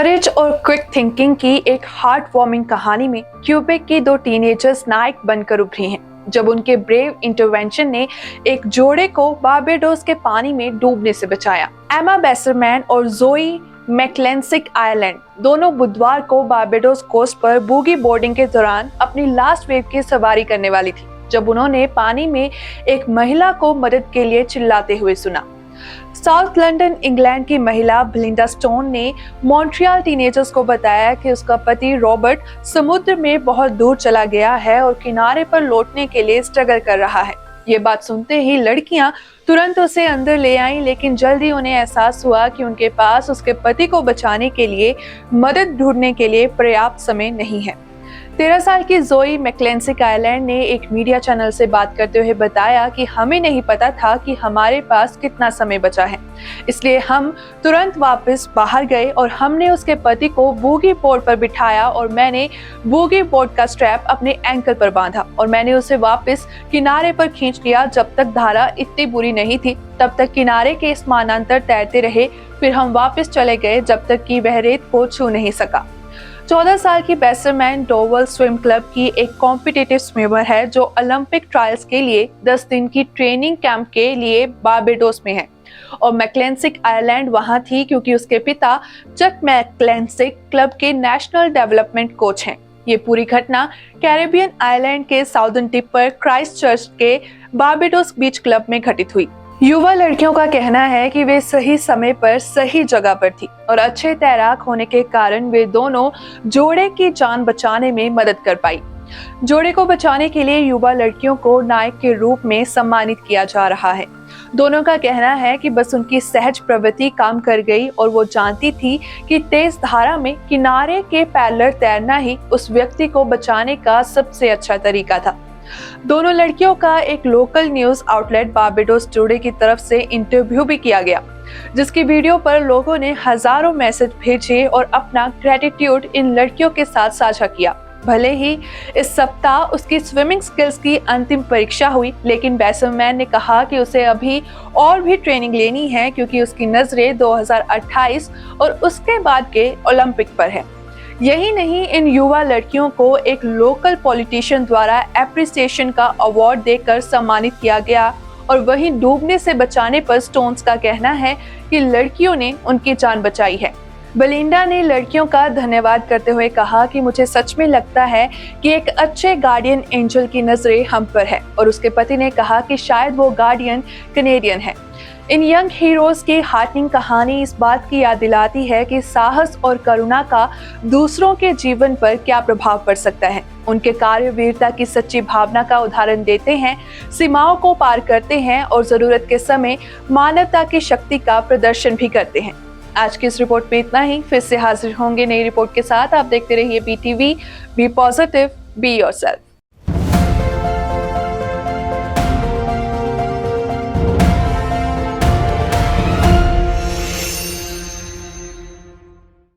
करेज और quick thinking की एक हार्ट वार्मिंग कहानी में क्यूबेक की दो टीनेजर्स नायक बनकर उभरी हैं जब उनके ब्रेव इंटरवेंशन ने एक जोड़े को बारबेडोस के पानी में डूबने से बचाया। एमा बेसरमैन और जोई मैक्लेंसिक आयरलैंड दोनों बुधवार को बारबेडोस कोस्ट पर बूगी बोर्डिंग के दौरान अपनी लास्ट वेव की सवारी करने वाली थी जब उन्होंने पानी में एक महिला को मदद के लिए चिल्लाते हुए सुना। साउथ लंदन इंग्लैंड की महिला बेलिंडा स्टोन ने मॉन्ट्रियल टीनेजर्स को बताया कि उसका पति रॉबर्ट समुद्र में बहुत दूर चला गया है और किनारे पर लौटने के लिए स्ट्रगल कर रहा है। ये बात सुनते ही लड़कियां तुरंत उसे अंदर ले आईं, लेकिन जल्दी उन्हें एहसास हुआ कि उनके पास उसके पति को बचाने के लिए मदद ढूंढने के लिए पर्याप्त समय नहीं है। 13 साल की जोई मैक्लेंसिक आयरलैंड ने एक मीडिया चैनल से बात करते हुए बताया कि हमें नहीं पता था कि हमारे पास कितना समय बचा है, इसलिए हम तुरंत वापस बाहर गए और हमने उसके पति को बूगी बोर्ड पर बिठाया और मैंने बूगी बोर्ड का स्ट्रैप अपने एंकल पर बांधा और मैंने उसे वापस किनारे पर खींच लिया। जब तक धारा इतनी बुरी नहीं थी तब तक किनारे के समानांतर तैरते रहे, फिर हम वापस चले गए जब तक कि वह रेत को छू नहीं सका। 14 साल की बेसरमैन डोवल स्विम क्लब की एक कॉम्पिटिटिव स्विमर है जो ओलंपिक ट्रायल्स के लिए 10 दिन की ट्रेनिंग कैंप के लिए बारबेडोस में है और मैक्लेंसिक आयरलैंड वहां थी क्योंकि उसके पिता चक मैक्लेंसिक क्लब के नेशनल डेवलपमेंट कोच हैं। ये पूरी घटना कैरेबियन आइलैंड के साउदर्न टिप पर क्राइस्टचर्च के बारबेडोस बीच क्लब में घटित हुई। युवा लड़कियों का कहना है कि वे सही समय पर सही जगह पर थी और अच्छे तैराक होने के कारण वे दोनों जोड़े की जान बचाने में मदद कर पाई। जोड़े को बचाने के लिए युवा लड़कियों को नायक के रूप में सम्मानित किया जा रहा है। दोनों का कहना है कि बस उनकी सहज प्रवृत्ति काम कर गई और वो जानती थी कि तेज धारा में किनारे के पैरेलल तैरना ही उस व्यक्ति को बचाने का सबसे अच्छा तरीका था। दोनों लड़कियों का एक लोकल न्यूज आउटलेट बारबेडोस जोड़े की तरफ से इंटरव्यू भी किया गया, जिसकी वीडियो पर लोगों ने हजारों मैसेज भेजे और अपना ग्रेटिट्यूड इन लड़कियों के साथ साझा किया। भले ही इस सप्ताह उसकी स्विमिंग स्किल्स की अंतिम परीक्षा हुई, लेकिन बेसरमैन ने कहा कि उसे अभी और भी ट्रेनिंग लेनी है क्योंकि उसकी नजरें 2028 और उसके बाद के ओलंपिक पर है। यही नहीं, इन युवा लड़कियों को एक लोकल पॉलिटिशियन द्वारा एप्रिसिएशन का अवार्ड देकर सम्मानित किया गया और वहीं डूबने से बचाने पर स्टोन्स का कहना है कि लड़कियों ने उनकी जान बचाई है। बेलिंडा ने लड़कियों का धन्यवाद करते हुए कहा कि मुझे सच में लगता है कि एक अच्छे गार्डियन एंजल की नजरें हम पर है और उसके पति ने कहा कि शायद वो गार्डियन कैनेडियन है। इन यंग हीरोज की हार्टनिंग कहानी इस बात की याद दिलाती है कि साहस और करुणा का दूसरों के जीवन पर क्या प्रभाव पड़ सकता है। उनके कार्य वीरता की सच्ची भावना का उदाहरण देते हैं, सीमाओं को पार करते हैं और जरूरत के समय मानवता की शक्ति का प्रदर्शन भी करते हैं। आज की इस रिपोर्ट में इतना ही। फिर से हाजिर होंगे नई रिपोर्ट के साथ। आप देखते रहिए BTV। Be positive, be yourself.